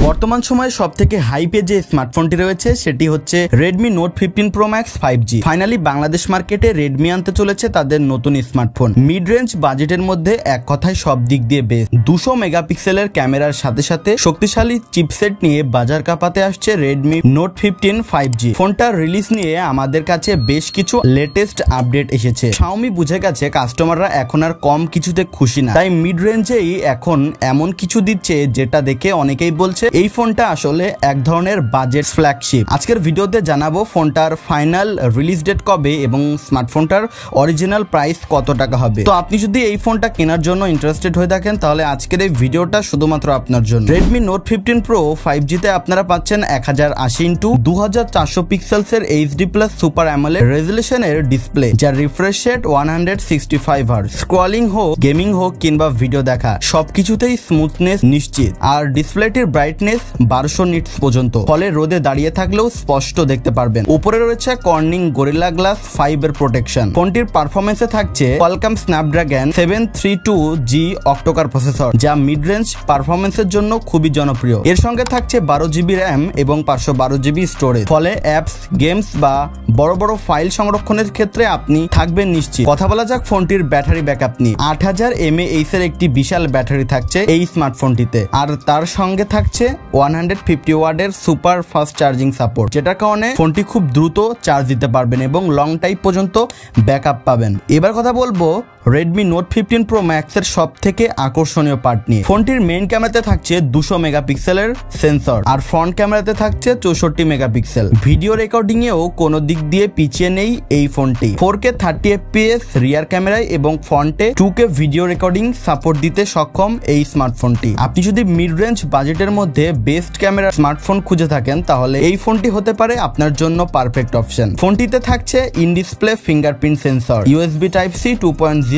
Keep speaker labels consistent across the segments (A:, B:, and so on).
A: বর্তমান সময়ে সবথেকে হাইপে যে স্মার্টফোনটি রয়েছে সেটি হচ্ছে Redmi Note 15 Pro Max 5G। Finally Bangladesh মার্কেটে Redmi আনতে চলেছে তাদের নতুন স্মার্টফোন। মিড রেঞ্জ বাজেটের মধ্যে এক কথায় সব দিক দিয়ে বেস্ট। 200 মেগাপিক্সেলের ক্যামেরার সাথে সাথে শক্তিশালী চিপসেট নিয়ে বাজার কাঁপাতে আসছে Redmi Note 15 5G। ফোনটার রিলিজ নিয়ে আমাদের কাছে বেশ কিছু লেটেস্ট আপডেট এসেছে। Xiaomi বুঝে গেছে কাস্টমাররা এখন আর কম কিছুতে খুশি না, তাই মিড রেঞ্জেই এখন এমন কিছু দিচ্ছে যেটা দেখে অনেকেই বলছে এই ফোনটা আসলে এক ধরনের বাজেট ফ্ল্যাগশিপ। আজকের ভিডিওতে জানাবো ফোনটার ফাইনাল রিলিজ ডেট কবে এবং স্মার্টফোনটার অরিজিনাল প্রাইস কত টাকা হবে। তো আপনি যদি এই ফোনটা কেনার জন্য ইন্টারেস্টেড হয়ে থাকেন তাহলে আজকের এই ভিডিওটা শুধুমাত্র আপনার জন্য। Redmi Note 15 Pro 5G তে আপনারা পাচ্ছেন 1080x2400 পিক্সেলসের HD+ সুপার অ্যামোলেড রেজোলিউশনের ডিসপ্লে, যার রিফ্রেশ রেট 165 Hz। স্ক্রলিং হোক, গেমিং হোক কিংবা ভিডিও দেখা সবকিছুতেই স্মুথনেস নিশ্চিত। আর ডিসপ্লেটির ব্রাইটনেস 1200 নিটস পর্যন্ত, ফলে রোদে দাঁড়িয়ে থাকলেও স্পষ্ট দেখতে পারবেন। উপরে রয়েছে কর্নিং গরিলা গ্লাস 5 এর প্রোটেকশন। ফোনটির পারফরমেন্সে থাকছে Qualcomm Snapdragon 732G অক্টোকর প্রসেসর, যা মিড রেঞ্জ পারফরমেন্সের জন্য খুবই জনপ্রিয়। এর সঙ্গে থাকছে 12GB র্যাম এবং 512GB স্টোরেজ, ফলে অ্যাপস, গেমস বা বড় বড় ফাইল সংরক্ষণের ক্ষেত্রে আপনি থাকবেন নিশ্চিত। কথা বলা যাক ফোনটির ব্যাটারি ব্যাকআপ নিয়ে। 8000 mAh এর একটি বিশাল ব্যাটারি থাকছে এই স্মার্টফোনটিতে, আর তার সঙ্গে থাকছে 150 ওয়াটের সুপার ফাস্ট চার্জিং সাপোর্ট, যেটার কারণে ফোনটি খুব দ্রুত চার্জ দিতে পারবেন এবং লং টাইম পর্যন্ত ব্যাকআপ পাবেন। এবার কথা বলবো Redmi Note 15 Pro Max এর সব থেকে আকর্ষণীয় পার্ট নিয়ে। ফোনটির মেইন ক্যামেরাতে থাকছে 200 মেগাপিক্সেলের সেন্সর, আর ফ্রন্ট ক্যামেরাতে থাকছে 64 মেগাপিক্সেল। ভিডিও রেকর্ডিং এও কোনো দিক দিয়ে পিছিয়ে নেই এই ফোনটি। 4K 30 FPS রিয়ার ক্যামেরায় এবং ফ্রন্টে 2K ভিডিও রেকর্ডিং সাপোর্ট দিতে সক্ষম এই স্মার্টফোনটি। আপনি যদি মিড রেঞ্জ বাজেটের মধ্যে বেস্ট ক্যামেরা স্মার্টফোন খুঁজে থাকেন তাহলে এই ফোনটি হতে পারে আপনার জন্য পারফেক্ট অপশন। ফোনটিতে থাকছে in display fingerprint sensor, USB Type-C 2.0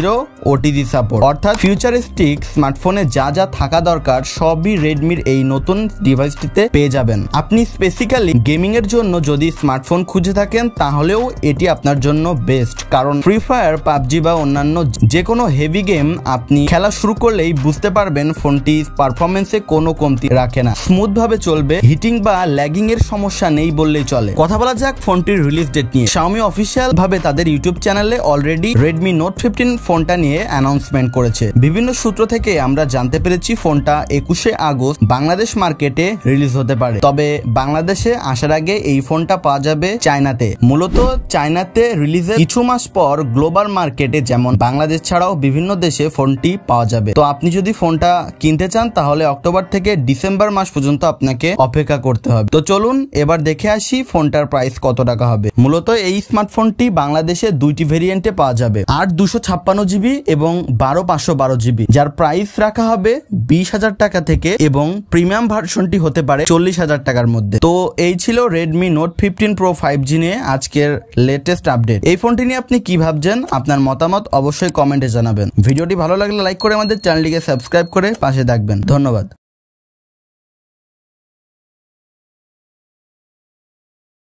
A: OTG support, অর্থাৎ ফিউচারিস্টিক স্মার্টফোনে যা যা থাকা দরকার সবই রেডমির এই নতুন ডিভাইসটিতে পেয়ে যাবেন। আপনি স্পেসিক্যালি গেমিং এর জন্য যদি স্মার্টফোন খুঁজে থাকেন তাহলেও এটি আপনার জন্য বেস্ট, কারণ ফ্রি ফায়ার, পাবজি বা অন্যান্য যে কোনো হেভি গেম আপনি খেলা শুরু করলেই বুঝতে পারবেন ফোনটি পারফরমেন্সে কোনো কমতি রাখে না, স্মুথ ভাবে চলবে, হিটিং বা ল্যাগিং এর সমস্যা নেই বললেই চলে। কথা বলা যাক ফোনটির রিলিজ ডেট নিয়ে। Xiaomi অফিসিয়াল ভাবে তাদের ইউটিউব চ্যানেলে অলরেডি Redmi Note 15 ফোনটা নিয়ে অ্যানাউন্সমেন্ট করেছে। বিভিন্ন সূত্র থেকে আমরা জানতে পেরেছি ফোনটা 21শে আগস্ট বাংলাদেশ মার্কেটে রিলিজ হতে পারে, তবে বাংলাদেশে আসার আগে এই ফোনটা পাওয়া যাবে চায়নাতে। মূলত চায়নাতে রিলিজের কিছু মাস পর গ্লোবাল মার্কেটে যেমন বাংলাদেশ ছাড়াও বিভিন্ন দেশে ফোনটি পাওয়া যাবে। তো আপনি যদি ফোনটা কিনতে চান তাহলে অক্টোবর থেকে ডিসেম্বর মাস পর্যন্ত আপনাকে অপেক্ষা করতে হবে। তো চলুন এবার দেখে আসি ফোনটার প্রাইস কত টাকা হবে। মূলত এই স্মার্টফোনটি বাংলাদেশে দুইটি ভেরিয়েন্টে পাওয়া যাবে, 8/256GB এবং 12/512GB, যার প্রাইস রাখা হবে 20,000 টাকা থেকে এবং প্রিমিয়াম ভার্সনটি হতে পারে 40,000 টাকার মধ্যে। তো এই ছিল Redmi Note 15 Pro 5G নিয়ে আজকের লেটেস্ট আপডেট। এই ফোনটি নিয়ে আপনি কি ভাবছেন? আপনার মতামত অবশ্যই কমেন্টে জানাবেন। ভিডিওটি ভালো লাগলে লাইক করে আমাদের চ্যানেলটিকে সাবস্ক্রাইব করে পাশে থাকবেন। ধন্যবাদ।